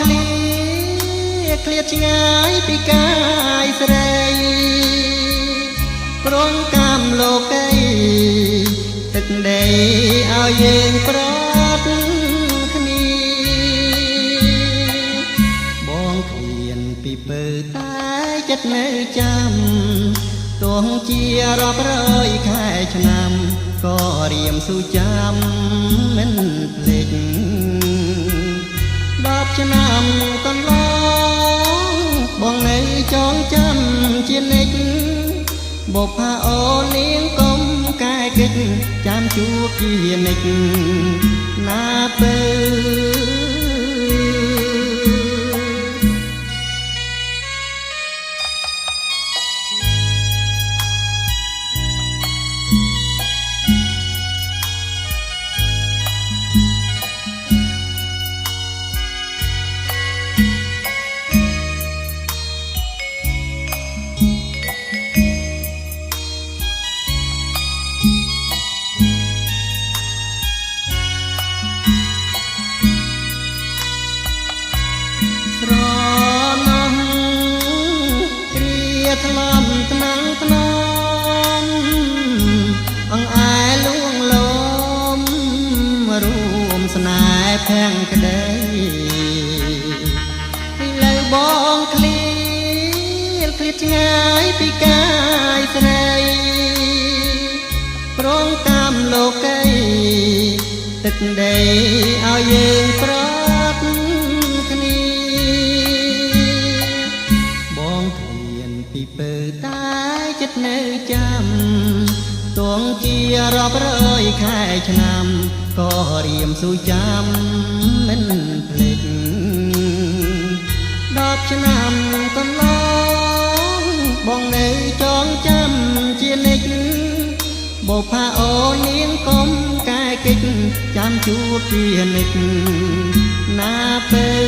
ឃ្លាឃ្លាតឆ្ងាយពីកាយស្រីព្រមកាមលោកីទឹកដីឲ្យយើងប្រត់គ្នាបងឃ្លានពីពើតែចិត្តនៅចាំទោះជារាប់រយខែឆ្នាំក៏រៀមស៊ូចាំមិនភ្លេច10ឆ្នាំកន្លងបងនៅចងចាំជានិច្ចបុប្ផាអូននាងកុំកែកិច្ចចាំជួបជានិច្ចណាពើថ្លំថ្នាំងថ្នមអង្អែលួងលោមរួមស្នេហ៍ភាំងក្ដីពីលើបងឃ្លៀលឃ្លាតឆ្ងាយពីកាយស្រីព្រមតាមលោកីទឹកដីឲ្យយើងប្រត់គ្នាបងពីពើតែចិត្តនៅចាំទោះជារាប់រយខែឆ្នាំក៏រៀមស៊ូចាំមិនភ្លេច10ឆ្នាំកន្លងបងនៅចងចាំជានិច្ចបុប្ផាអូននាងកុំកែកិច្ចចាំជួបជានិច្ចណាពើ